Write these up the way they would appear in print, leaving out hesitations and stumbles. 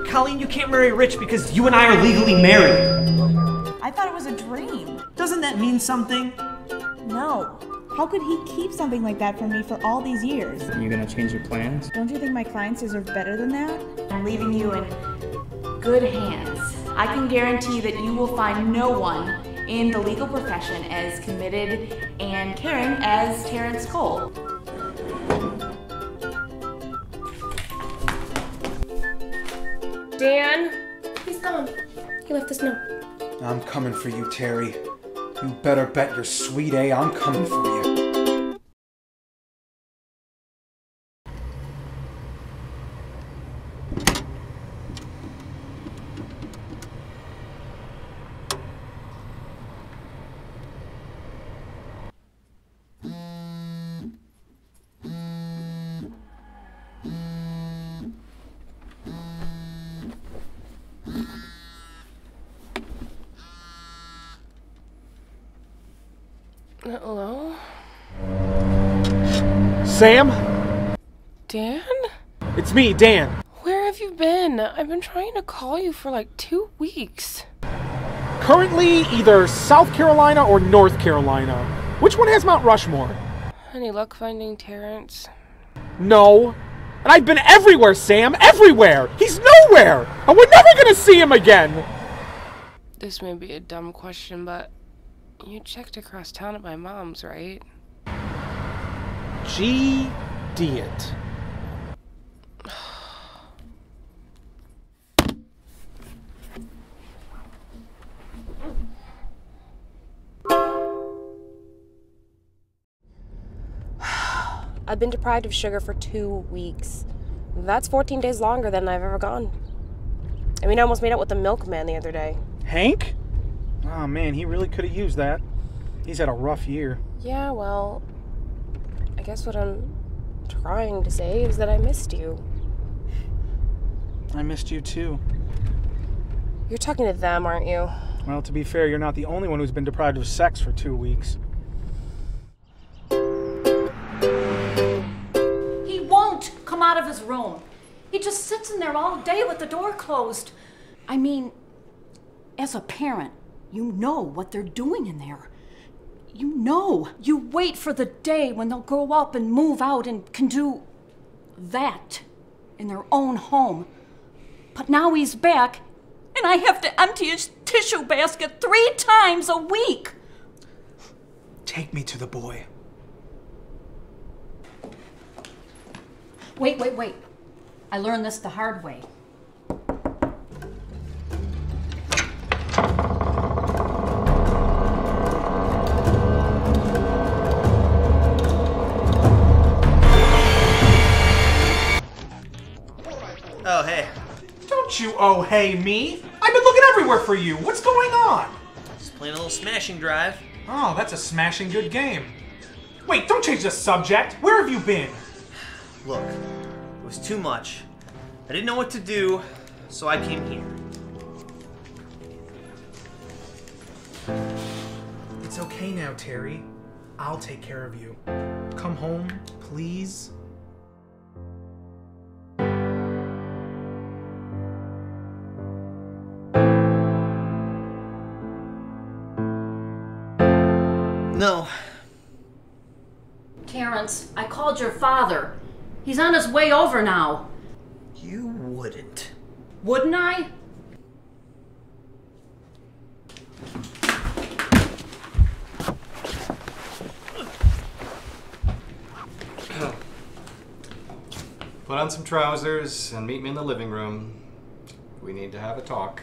Colleen, you can't marry Rich because you and I are legally married. I thought it was a dream. Doesn't that mean something? No. How could he keep something like that from me for all these years? Are you gonna change your plans? Don't you think my clients deserve better than that? I'm leaving you in good hands. I can guarantee that you will find no one in the legal profession as committed and caring as Terrence Kole. Dan, he's gone. He left this note. I'm coming for you, Terry. You better bet your sweet A I'm coming for you. Hello? Sam? Dan? It's me, Dan. Where have you been? I've been trying to call you for like 2 weeks. Currently either South Carolina or North Carolina. Which one has Mount Rushmore? Any luck finding Terrence? No. And I've been everywhere, Sam. Everywhere. He's nowhere. And we're never gonna see him again. This may be a dumb question, but you checked across town at my mom's, right? G-D-it. I've been deprived of sugar for 2 weeks. That's 14 days longer than I've ever gone. I mean, I almost made out with the milkman the other day. Hank? Oh man, he really could have used that. He's had a rough year. Yeah, well, I guess what I'm trying to say is that I missed you. I missed you too. You're talking to them, aren't you? Well, to be fair, you're not the only one who's been deprived of sex for 2 weeks. He won't come out of his room. He just sits in there all day with the door closed. I mean, as a parent, you know what they're doing in there. You know. You wait for the day when they'll grow up and move out and can do that in their own home. But now he's back, and I have to empty his tissue basket 3 times a week. Take me to the boy. Wait. I learned this the hard way. Oh, hey. Don't you oh hey me? I've been looking everywhere for you. What's going on? Just playing a little smashing drive. Oh, that's a smashing good game. Wait, don't change the subject. Where have you been? Look, it was too much. I didn't know what to do, so I came here. It's okay now, Terry. I'll take care of you. Come home, please. No. Terrence, I called your father. He's on his way over now. You wouldn't. Wouldn't I? Put on some trousers and meet me in the living room. We need to have a talk.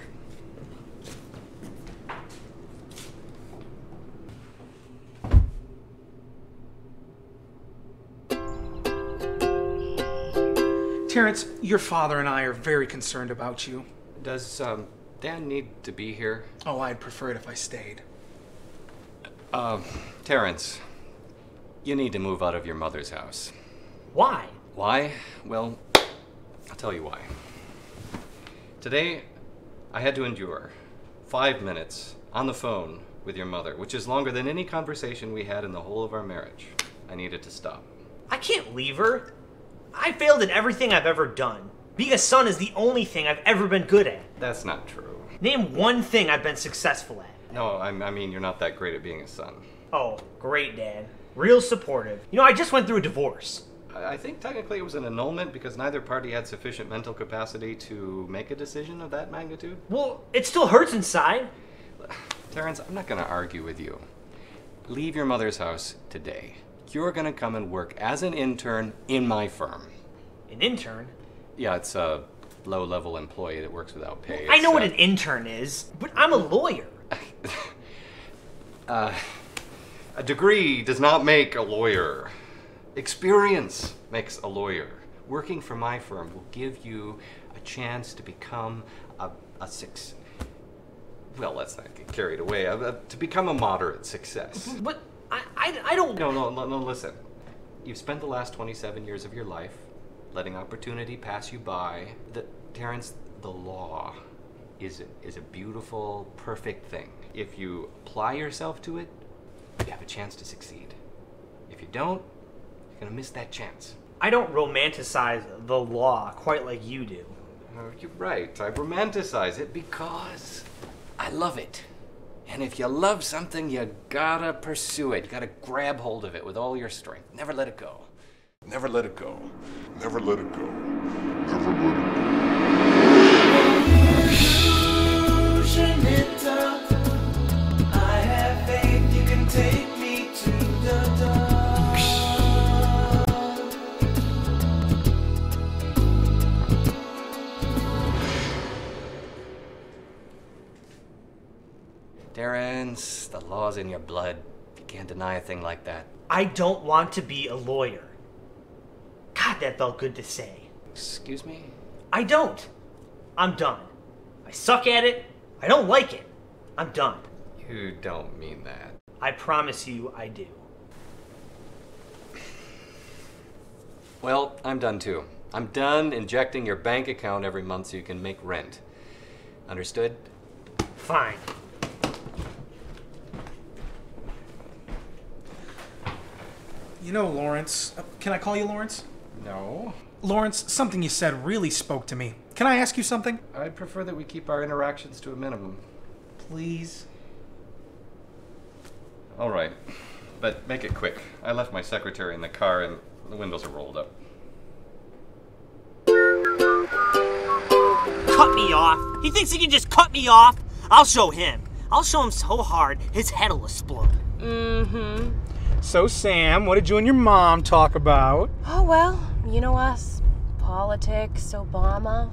Terrence, your father and I are very concerned about you. Does Dan need to be here? Oh, I'd prefer it if I stayed. Terrence, you need to move out of your mother's house. Why? Why? Well, I'll tell you why. Today, I had to endure 5 minutes on the phone with your mother, which is longer than any conversation we had in the whole of our marriage. I needed to stop. I can't leave her. I failed in everything I've ever done. Being a son is the only thing I've ever been good at. That's not true. Name one thing I've been successful at. No, I mean, you're not that great at being a son. Oh, great, Dad. Real supportive. You know, I just went through a divorce. I think technically it was an annulment because neither party had sufficient mental capacity to make a decision of that magnitude. Well, it still hurts inside. Terrence, I'm not going to argue with you. Leave your mother's house today. You're going to come and work as an intern in my firm. An intern? Yeah, it's a low-level employee that works without pay. I know what an intern is, but I'm a lawyer. A degree does not make a lawyer. Experience makes a lawyer. Working for my firm will give you a chance to become well, let's not get carried away. To become a moderate success. But I don't... No, listen. You've spent the last 27 years of your life letting opportunity pass you by. Terrence, the law is a beautiful, perfect thing. If you apply yourself to it, you have a chance to succeed. If you don't, you're gonna miss that chance. I don't romanticize the law quite like you do. You're right. I romanticize it because I love it. And if you love something, you gotta pursue it. You gotta grab hold of it with all your strength. Never let it go. Never let it go. Never let it go. Never let it go. I have faith you can take me to the dark. Terrence, the law's in your blood. You can't deny a thing like that. I don't want to be a lawyer. God, that felt good to say. Excuse me? I don't. I'm done. I suck at it. I don't like it. I'm done. You don't mean that. I promise you I do. Well, I'm done too. I'm done injecting your bank account every month so you can make rent. Understood? Fine. You know, Lawrence, can I call you Lawrence? No. Lawrence, something you said really spoke to me. Can I ask you something? I'd prefer that we keep our interactions to a minimum. Please? All right, but make it quick. I left my secretary in the car and the windows are rolled up. Cut me off? He thinks he can just cut me off? I'll show him. I'll show him so hard, his head'll explode. Mm-hmm. So, Sam, what did you and your mom talk about? Oh, well, you know us. Politics, Obama.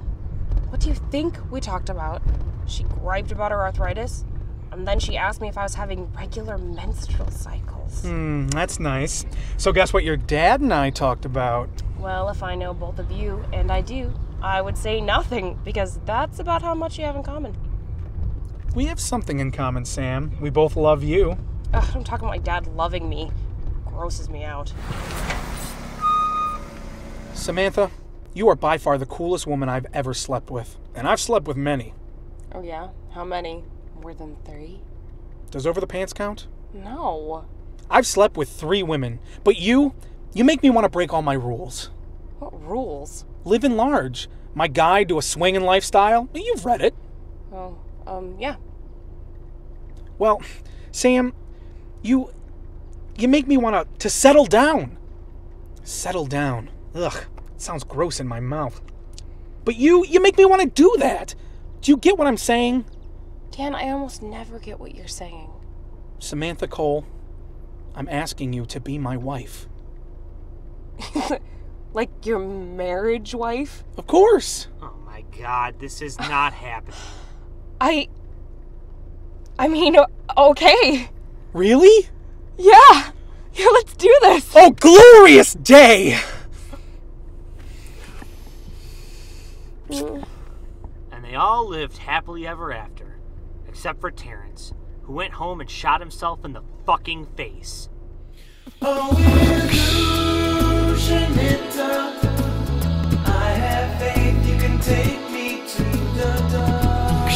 What do you think we talked about? She griped about her arthritis, and then she asked me if I was having regular menstrual cycles. That's nice. So guess what your dad and I talked about? Well, if I know both of you, and I do, I would say nothing, because that's about how much you have in common. We have something in common, Sam. We both love you. Ugh, I'm talking about my dad loving me. Grosses me out. Samantha, you are by far the coolest woman I've ever slept with. And I've slept with many. Oh yeah? How many? More than 3? Does over the pants count? No. I've slept with 3 women. But you make me want to break all my rules. What rules? Living large. My guide to a swinging lifestyle. You've read it. Oh, yeah. Well, Sam, you make me want to settle down. Settle down. Ugh, it sounds gross in my mouth. But you make me want to do that. Do you get what I'm saying? Dan, I almost never get what you're saying. Samantha Kole, I'm asking you to be my wife. Like your marriage wife? Of course. Oh my God, this is not happening. I mean, okay. Really? Yeah, let's do this. Oh, glorious day! And they all lived happily ever after, except for Terrence, who went home and shot himself in the fucking face. Oh, illusion it up. I have faith you can take me to the dark.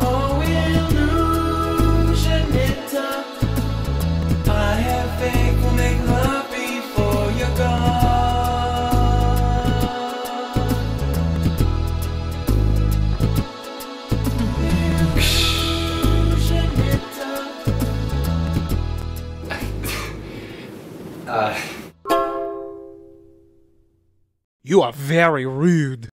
Oh, illusion it up. I have faith we'll make love. You are very rude.